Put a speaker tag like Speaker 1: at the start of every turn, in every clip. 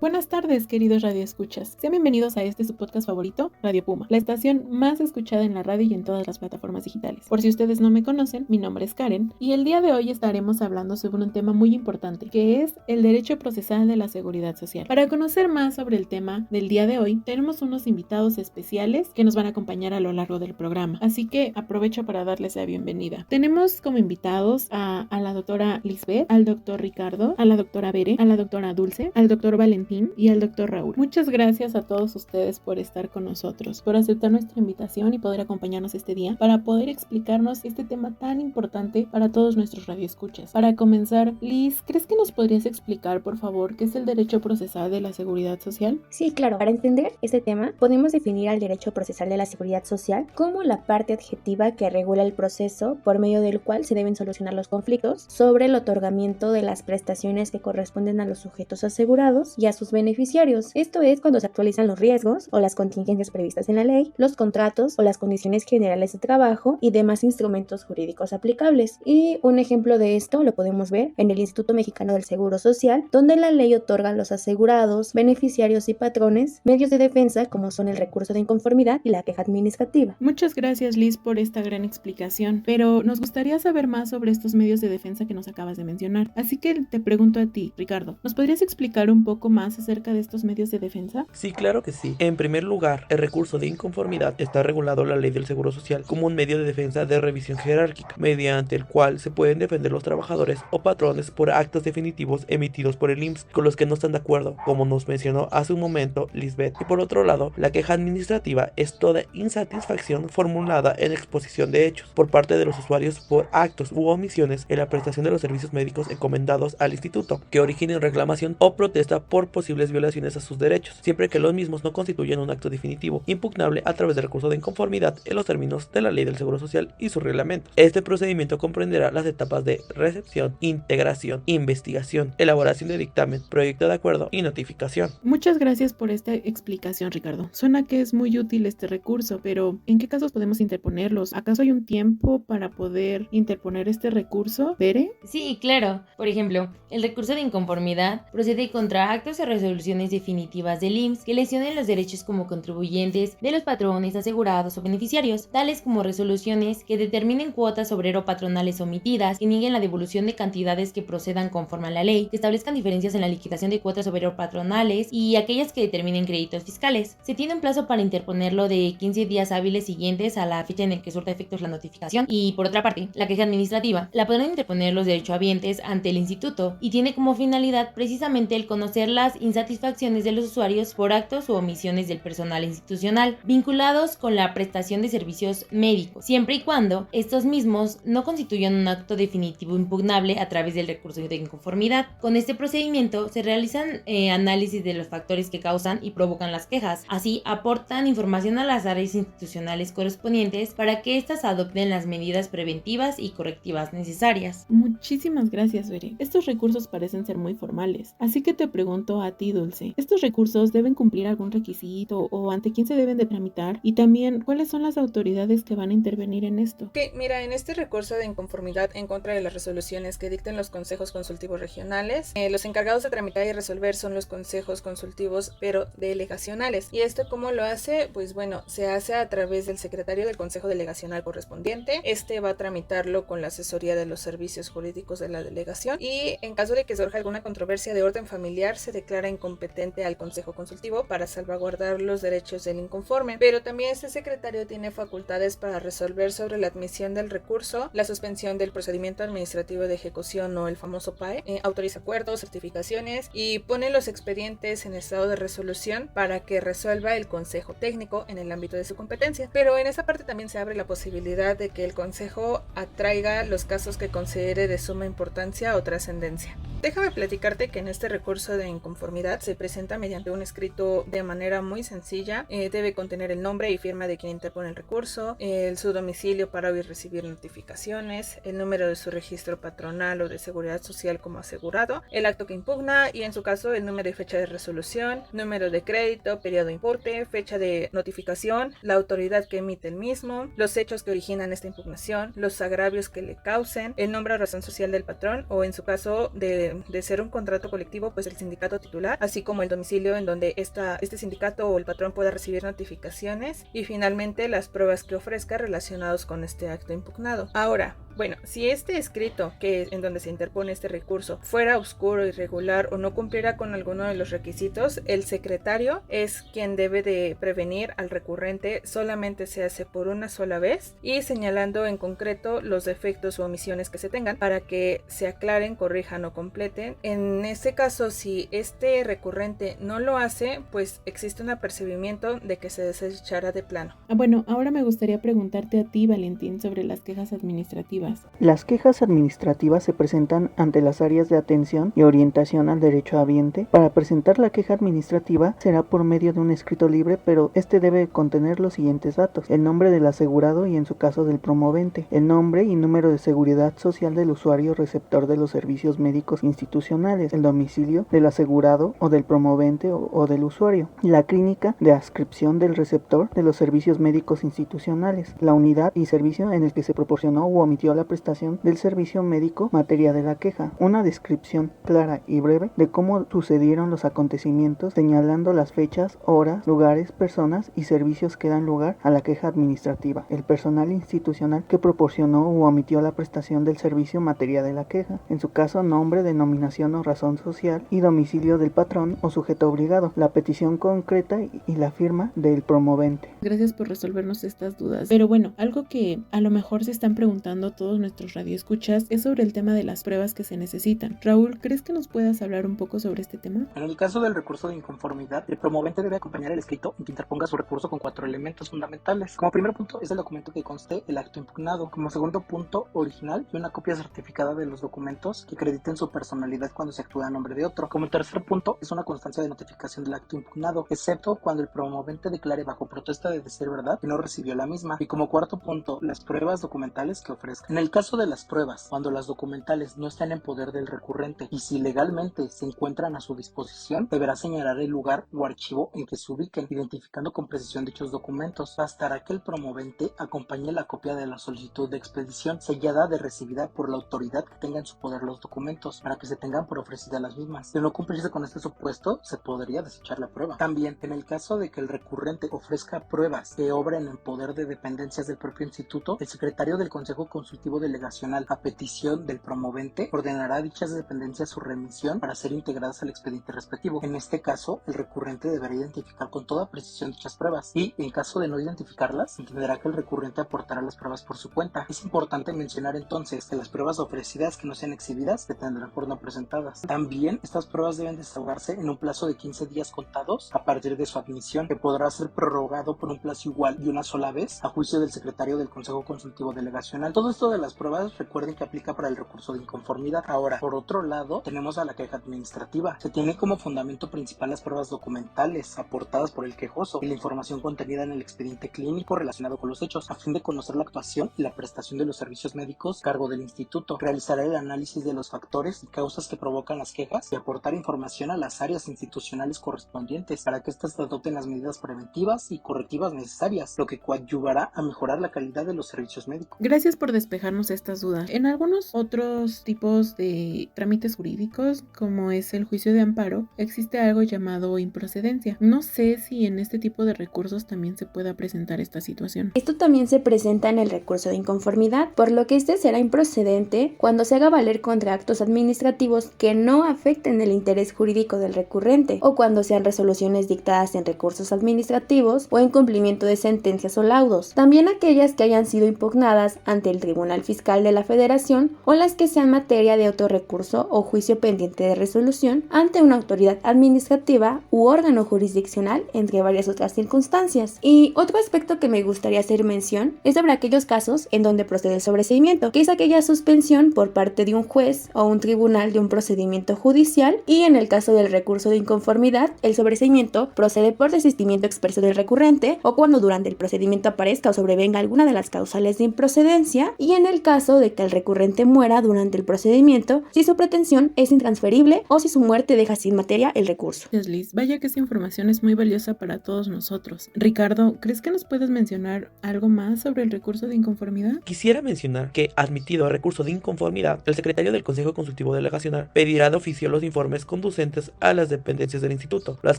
Speaker 1: Buenas tardes, queridos radioescuchas. Sean bienvenidos a su podcast favorito, Radio Puma, la estación más escuchada en la radio y en todas las plataformas digitales. Por si ustedes no me conocen, mi nombre es Karen y el día de hoy estaremos hablando sobre un tema muy importante, que es el derecho procesal de la seguridad social. Para conocer más sobre el tema del día de hoy, tenemos unos invitados especiales que nos van a acompañar a lo largo del programa, así que aprovecho para darles la bienvenida. Tenemos como invitados a la doctora Lisbeth, al doctor Ricardo, a la doctora Bere, a la doctora Dulce, al doctor Valentín y al doctor Raúl. Muchas gracias a todos ustedes por estar con nosotros, por aceptar nuestra invitación y poder acompañarnos este día para poder explicarnos este tema tan importante para todos nuestros radioescuchas. Para comenzar, Liz, ¿crees que nos podrías explicar, por favor, qué es el derecho procesal de la seguridad social?
Speaker 2: Sí, claro. Para entender este tema, podemos definir al derecho procesal de la seguridad social como la parte adjetiva que regula el proceso por medio del cual se deben solucionar los conflictos sobre el otorgamiento de las prestaciones que corresponden a los sujetos asegurados y a sus beneficiarios. Esto es cuando se actualizan los riesgos o las contingencias previstas en la ley, los contratos o las condiciones generales de trabajo y demás instrumentos jurídicos aplicables. Y un ejemplo de esto lo podemos ver en el Instituto Mexicano del Seguro Social, donde la ley otorga a los asegurados, beneficiarios y patrones medios de defensa como son el recurso de inconformidad y la queja administrativa.
Speaker 1: Muchas gracias, Liz, por esta gran explicación, pero nos gustaría saber más sobre estos medios de defensa que nos acabas de mencionar. Así que te pregunto a ti, Ricardo, ¿nos podrías explicar un poco más acerca de estos medios de defensa?
Speaker 3: Sí, claro que sí. En primer lugar, el recurso de inconformidad está regulado en la Ley del Seguro Social como un medio de defensa de revisión jerárquica, mediante el cual se pueden defender los trabajadores o patrones por actos definitivos emitidos por el IMSS con los que no están de acuerdo, como nos mencionó hace un momento Lisbeth. Y por otro lado, la queja administrativa es toda insatisfacción formulada en exposición de hechos por parte de los usuarios por actos u omisiones en la prestación de los servicios médicos encomendados al instituto, que originen reclamación o protesta por posibles violaciones a sus derechos, siempre que los mismos no constituyan un acto definitivo impugnable a través del recurso de inconformidad en los términos de la Ley del Seguro Social y su reglamento. Este procedimiento comprenderá las etapas de recepción, integración, investigación, elaboración de dictamen, proyecto de acuerdo y notificación.
Speaker 1: Muchas gracias por esta explicación, Ricardo. Suena que es muy útil este recurso, pero ¿en qué casos podemos interponerlos? ¿Acaso hay un tiempo para poder interponer este recurso, Bere?
Speaker 4: Sí, claro. Por ejemplo, el recurso de inconformidad procede contra actos o resoluciones definitivas del IMSS que lesionen los derechos como contribuyentes de los patrones, asegurados o beneficiarios, tales como resoluciones que determinen cuotas obrero-patronales omitidas, que nieguen la devolución de cantidades que procedan conforme a la ley, que establezcan diferencias en la liquidación de cuotas obrero-patronales y aquellas que determinen créditos fiscales. Se tiene un plazo para interponerlo de 15 días hábiles siguientes a la fecha en la que surta efectos la notificación. Y por otra parte, la queja administrativa la podrán interponer los derechohabientes ante el instituto y tiene como finalidad precisamente el conocer las insatisfacciones de los usuarios por actos u omisiones del personal institucional vinculados con la prestación de servicios médicos, siempre y cuando estos mismos no constituyan un acto definitivo impugnable a través del recurso de inconformidad. Con este procedimiento se realizan análisis de los factores que causan y provocan las quejas. Así aportan información a las áreas institucionales correspondientes para que éstas adopten las medidas preventivas y correctivas necesarias.
Speaker 1: Muchísimas gracias, Bere. Estos recursos parecen ser muy formales, así que te pregunto a ti, Dulce, ¿estos recursos deben cumplir algún requisito o ante quién se deben de tramitar? Y también, ¿cuáles son las autoridades que van a intervenir en esto?
Speaker 5: Mira, en este recurso de inconformidad en contra de las resoluciones que dicten los consejos consultivos regionales, los encargados de tramitar y resolver son los consejos consultivos, pero delegacionales. ¿Y esto cómo lo hace? Pues bueno, se hace a través del secretario del consejo delegacional correspondiente. Este va a tramitarlo con la asesoría de los servicios jurídicos de la delegación y en caso de que surja alguna controversia de orden familiar, se declara incompetente al consejo consultivo para salvaguardar los derechos del inconforme. Pero también este secretario tiene facultades para resolver sobre la admisión del recurso, la suspensión del procedimiento administrativo de ejecución o el famoso PAE, autoriza acuerdos, certificaciones y pone los expedientes en estado de resolución para que resuelva el consejo técnico en el ámbito de su competencia. Pero en esa parte también se abre la posibilidad de que el consejo atraiga los casos que considere de suma importancia o trascendencia. Déjame platicarte que en este recurso de inconformidad se presenta mediante un escrito de manera muy sencilla. Debe contener el nombre y firma de quien interpone el recurso, su domicilio para oír recibir notificaciones, el número de su registro patronal o de seguridad social como asegurado, el acto que impugna y en su caso el número y fecha de resolución, número de crédito, periodo de importe, fecha de notificación, la autoridad que emite el mismo, los hechos que originan esta impugnación, los agravios que le causen, el nombre o razón social del patrón o en su caso de ser un contrato colectivo, pues el sindicato titular, así como el domicilio en donde este sindicato o el patrón pueda recibir notificaciones, y finalmente las pruebas que ofrezca relacionados con este acto impugnado. Ahora, bueno, si este escrito, que es en donde se interpone este recurso, fuera oscuro, irregular o no cumpliera con alguno de los requisitos, el secretario es quien debe de prevenir al recurrente. Solamente se hace por una sola vez y señalando en concreto los defectos o omisiones que se tengan para que se aclaren, corrijan o completen. En este caso, si este recurrente no lo hace, pues existe un apercibimiento de que se desechará de plano.
Speaker 1: Bueno, ahora me gustaría preguntarte a ti, Valentín, sobre las quejas administrativas.
Speaker 6: Las quejas administrativas se presentan ante las áreas de atención y orientación al derecho habiente. Para presentar la queja administrativa será por medio de un escrito libre, pero este debe contener los siguientes datos: el nombre del asegurado y en su caso del promovente, el nombre y número de seguridad social del usuario receptor de los servicios médicos institucionales, el domicilio del asegurado o del promovente o del usuario, la clínica de adscripción del receptor de los servicios médicos institucionales, la unidad y servicio en el que se proporcionó u omitió la prestación del servicio médico, materia de la queja, una descripción clara y breve de cómo sucedieron los acontecimientos, señalando las fechas, horas, lugares, personas y servicios que dan lugar a la queja administrativa, el personal institucional que proporcionó u omitió la prestación del servicio, materia de la queja, en su caso nombre, denominación o razón social y domicilio del patrón o sujeto obligado, la petición concreta y la firma del promovente.
Speaker 1: Gracias por resolvernos estas dudas. Pero bueno, algo que a lo mejor se están preguntando todos nuestros radioescuchas es sobre el tema de las pruebas que se necesitan. Raúl, ¿crees que nos puedas hablar un poco sobre este tema?
Speaker 7: En el caso del recurso de inconformidad, el promovente debe acompañar el escrito en que interponga su recurso con 4 elementos fundamentales. Como primer punto es el documento que conste el acto impugnado. Como segundo punto, original y una copia certificada de los documentos que acrediten su personalidad cuando se actúa a nombre de otro. Como tercer punto es una constancia de notificación del acto impugnado, excepto cuando el promovente declare bajo protesta de ser verdad que no recibió la misma. Y como cuarto punto, las pruebas documentales que ofrezca. En el caso de las pruebas, cuando las documentales no están en poder del recurrente y si legalmente se encuentran a su disposición, deberá señalar el lugar o archivo en que se ubiquen, identificando con precisión dichos documentos. Bastará que el promovente acompañe la copia de la solicitud de expedición sellada de recibida por la autoridad que tenga en su poder los documentos, para que se tengan por ofrecidas las mismas. De no cumplirse con este supuesto, se podría desechar la prueba. También, en el caso de que el recurrente ofrezca pruebas que obren en poder de dependencias del propio instituto, el secretario del Consejo Consultivo Delegacional, a petición del promovente, ordenará a dichas dependencias su remisión para ser integradas al expediente respectivo. En este caso, el recurrente deberá identificar con toda precisión dichas pruebas y, en caso de no identificarlas, entenderá que el recurrente aportará las pruebas por su cuenta. Es importante mencionar entonces que las pruebas ofrecidas que no sean exhibidas se tendrán por no presentadas. También, estas pruebas deben desahogarse en un plazo de 15 días contados a partir de su admisión, que podrá ser prorrogado por un plazo igual y una sola vez a juicio del secretario del Consejo Consultivo Delegacional. Todo esto de las pruebas, recuerden que aplica para el recurso de inconformidad. Ahora, por otro lado, tenemos a la queja administrativa. Se tiene como fundamento principal las pruebas documentales aportadas por el quejoso y la información contenida en el expediente clínico relacionado con los hechos, a fin de conocer la actuación y la prestación de los servicios médicos a cargo del instituto. Realizará el análisis de los factores y causas que provocan las quejas y aportar información a las áreas institucionales correspondientes para que éstas adopten las medidas preventivas y correctivas necesarias, lo que coadyuvará a mejorar la calidad de los servicios médicos.
Speaker 1: Gracias por despejarnos estas dudas. En algunos otros tipos de trámites jurídicos, como es el juicio de amparo, existe algo llamado improcedencia. No sé si en este tipo de recursos también se pueda presentar esta situación.
Speaker 2: Esto también se presenta en el recurso de inconformidad, por lo que este será improcedente cuando se haga valer contra actos administrativos que no afecten el interés jurídico del recurrente, o cuando sean resoluciones dictadas en recursos administrativos o en cumplimiento de sentencias o laudos. También aquellas que hayan sido impugnadas ante el Tribunal Fiscal de la Federación o las que sean materia de otro recurso o juicio pendiente de resolución ante una autoridad administrativa u órgano jurisdiccional, entre varias otras circunstancias. Y otro aspecto que me gustaría hacer mención es sobre aquellos casos en donde procede el sobreseimiento, que es aquella suspensión por parte de un juez o un tribunal de un procedimiento judicial, y en el caso del recurso de inconformidad, el sobreseimiento procede por desistimiento expreso del recurrente o cuando durante el procedimiento aparezca o sobrevenga alguna de las causales de improcedencia, y en en el caso de que el recurrente muera durante el procedimiento, si su pretensión es intransferible o si su muerte deja sin materia el recurso.
Speaker 1: Gracias, Liz. Vaya que esta información es muy valiosa para todos nosotros. Ricardo, ¿crees que nos puedes mencionar algo más sobre el recurso de inconformidad?
Speaker 3: Quisiera mencionar que, admitido el recurso de inconformidad, el secretario del Consejo Consultivo Delegacional pedirá de oficio los informes conducentes a las dependencias del instituto, las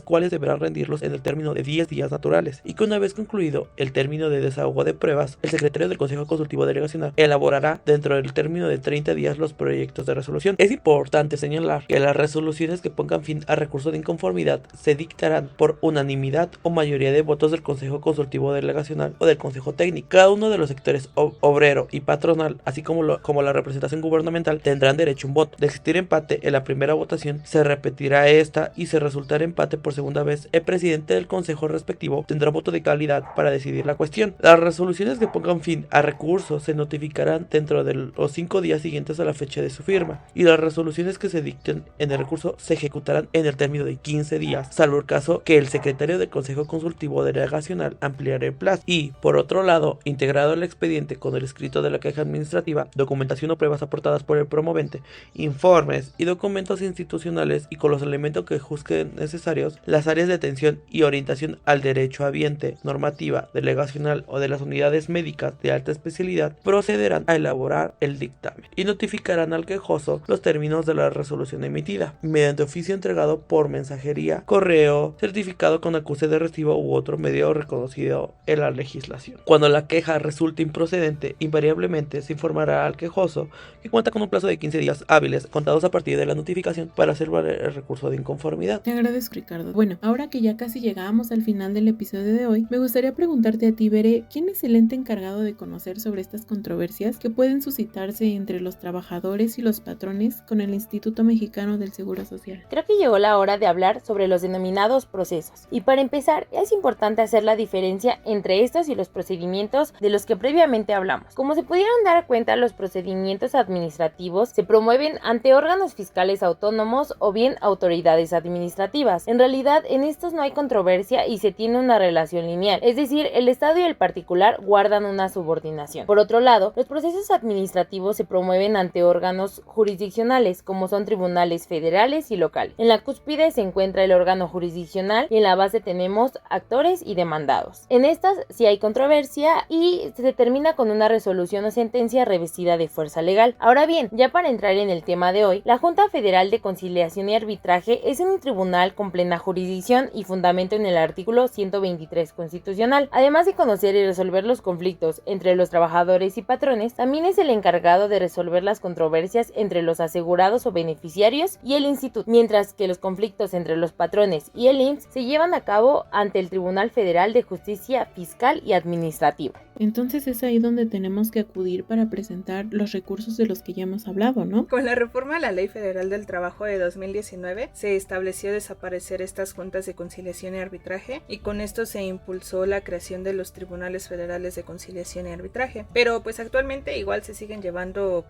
Speaker 3: cuales deberán rendirlos en el término de 10 días naturales, y que una vez concluido el término de desahogo de pruebas, el secretario del Consejo Consultivo Delegacional elaborará dentro del término de 30 días los proyectos de resolución. Es importante señalar que las resoluciones que pongan fin al recurso de inconformidad se dictarán por unanimidad o mayoría de votos del Consejo Consultivo Delegacional o del Consejo Técnico. Cada uno de los sectores obrero y patronal, así como la representación gubernamental, tendrán derecho a un voto. De existir empate en la primera votación, se repetirá esta, y si resultara empate por segunda vez, el presidente del consejo respectivo tendrá voto de calidad para decidir la cuestión. Las resoluciones que pongan fin al recurso se notificarán dentro de los 5 días siguientes a la fecha de su firma, y las resoluciones que se dicten en el recurso se ejecutarán en el término de 15 días, salvo el caso que el secretario del Consejo Consultivo Delegacional ampliará el plazo. Y, por otro lado, integrado el expediente con el escrito de la queja administrativa, documentación o pruebas aportadas por el promovente, informes y documentos institucionales, y con los elementos que juzguen necesarios, las áreas de atención y orientación al derecho habiente, normativa, delegacional o de las unidades médicas de alta especialidad, procederán a elaborar el dictamen y notificarán al quejoso los términos de la resolución emitida, mediante oficio entregado por mensajería, correo, certificado con acuse de recibo u otro medio reconocido en la legislación. Cuando la queja resulte improcedente, invariablemente se informará al quejoso, que cuenta con un plazo de 15 días hábiles contados a partir de la notificación para hacer valer el recurso de inconformidad.
Speaker 1: Te agradezco, Ricardo. Bueno, ahora que ya casi llegamos al final del episodio de hoy, me gustaría preguntarte a ti, Bere, ¿quién es el ente encargado de conocer sobre estas controversias que pueden suscitarse entre los trabajadores y los patrones con el Instituto Mexicano del Seguro Social?
Speaker 4: Creo que llegó la hora de hablar sobre los denominados procesos. Y para empezar, es importante hacer la diferencia entre estos y los procedimientos de los que previamente hablamos. Como se pudieron dar cuenta, los procedimientos administrativos se promueven ante órganos fiscales autónomos o bien autoridades administrativas. En realidad, en estos no hay controversia y se tiene una relación lineal, es decir, el Estado y el particular guardan una subordinación. Por otro lado, los procesos administrativos se promueven ante órganos jurisdiccionales, como son tribunales federales y locales. En la cúspide se encuentra el órgano jurisdiccional y en la base tenemos actores y demandados. En estas sí hay controversia y se termina con una resolución o sentencia revestida de fuerza legal. Ahora bien, ya para entrar en el tema de hoy, la Junta Federal de Conciliación y Arbitraje es un tribunal con plena jurisdicción y fundamento en el artículo 123 constitucional. Además de conocer y resolver los conflictos entre los trabajadores y patrones, también es el encargado de resolver las controversias entre los asegurados o beneficiarios y el instituto, mientras que los conflictos entre los patrones y el IMSS se llevan a cabo ante el Tribunal Federal de Justicia Fiscal y Administrativa.
Speaker 1: Entonces es ahí donde tenemos que acudir para presentar los recursos de los que ya hemos hablado, ¿no?
Speaker 5: Con la reforma a la Ley Federal del Trabajo de 2019 se estableció desaparecer estas juntas de conciliación y arbitraje, y con esto se impulsó la creación de los tribunales federales de conciliación y arbitraje. Pero pues actualmente igual se siguen llevando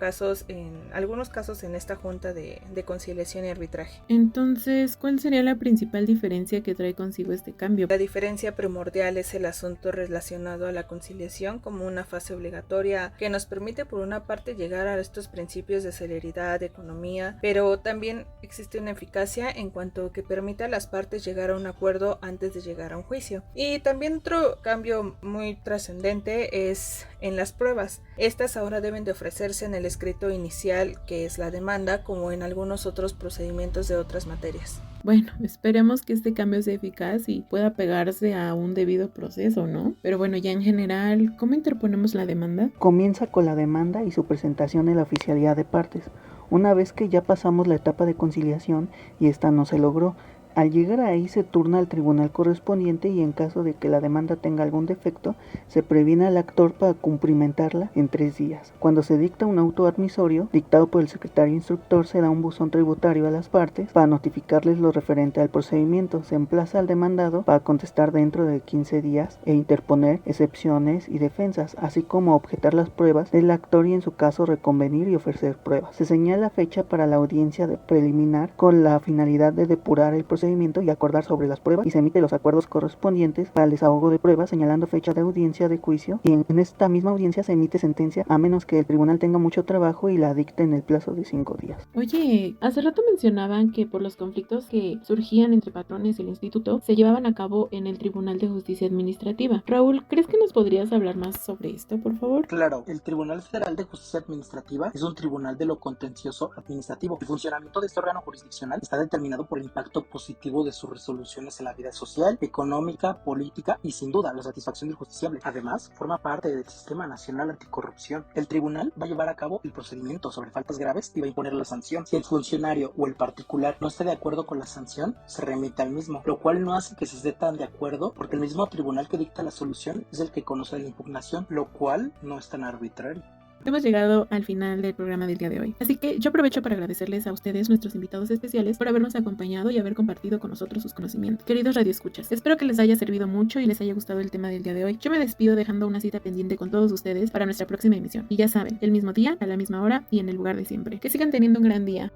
Speaker 5: algunos casos en esta junta de conciliación y arbitraje.
Speaker 1: Entonces, ¿cuál sería la principal diferencia que trae consigo este cambio?
Speaker 5: La diferencia primordial es el asunto relacionado a la conciliación como una fase obligatoria que nos permite por una parte llegar a estos principios de celeridad, de economía, pero también existe una eficacia en cuanto que permite a las partes llegar a un acuerdo antes de llegar a un juicio. Y también otro cambio muy trascendente es en las pruebas. Estas ahora deben de ofrecerse en el escrito inicial, que es la demanda, como en algunos otros procedimientos de otras materias.
Speaker 1: Bueno, esperemos que este cambio sea eficaz y pueda pegarse a un debido proceso, ¿no? Pero bueno, ya en general, ¿cómo interponemos la demanda?
Speaker 6: Comienza con la demanda y su presentación en la oficialidad de partes. Una vez que ya pasamos la etapa de conciliación y esta no se logró, al llegar ahí se turna al tribunal correspondiente y en caso de que la demanda tenga algún defecto, se previene al actor para cumplimentarla en 3 días. Cuando se dicta un auto admisorio, dictado por el secretario instructor, se da un buzón tributario a las partes para notificarles lo referente al procedimiento. Se emplaza al demandado para contestar dentro de 15 días e interponer excepciones y defensas, así como objetar las pruebas del actor y en su caso reconvenir y ofrecer pruebas. Se señala fecha para la audiencia preliminar con la finalidad de depurar el procedimiento procedimiento y acordar sobre las pruebas, y se emite los acuerdos correspondientes para el desahogo de pruebas, señalando fecha de audiencia de juicio, y en esta misma audiencia se emite sentencia a menos que el tribunal tenga mucho trabajo y la dicte en el plazo de 5 días.
Speaker 1: Oye, hace rato mencionaban que por los conflictos que surgían entre patrones y el instituto se llevaban a cabo en el Tribunal de Justicia Administrativa. Raúl, ¿crees que nos podrías hablar más sobre esto, por favor?
Speaker 7: Claro, el Tribunal Federal de Justicia Administrativa es un tribunal de lo contencioso administrativo. El funcionamiento de este órgano jurisdiccional está determinado por el impacto positivo de sus resoluciones en la vida social, económica, política y sin duda la satisfacción del justiciable. Además, forma parte del Sistema Nacional Anticorrupción. El tribunal va a llevar a cabo el procedimiento sobre faltas graves y va a imponer la sanción. Si el funcionario o el particular no está de acuerdo con la sanción, se remite al mismo, lo cual no hace que se esté tan de acuerdo porque el mismo tribunal que dicta la solución es el que conoce la impugnación, lo cual no es tan arbitrario.
Speaker 1: Hemos llegado al final del programa del día de hoy, así que yo aprovecho para agradecerles a ustedes, nuestros invitados especiales, por habernos acompañado y haber compartido con nosotros sus conocimientos. Queridos radioescuchas, espero que les haya servido mucho y les haya gustado el tema del día de hoy. Yo me despido dejando una cita pendiente con todos ustedes para nuestra próxima emisión. Y ya saben, el mismo día, a la misma hora y en el lugar de siempre. Que sigan teniendo un gran día.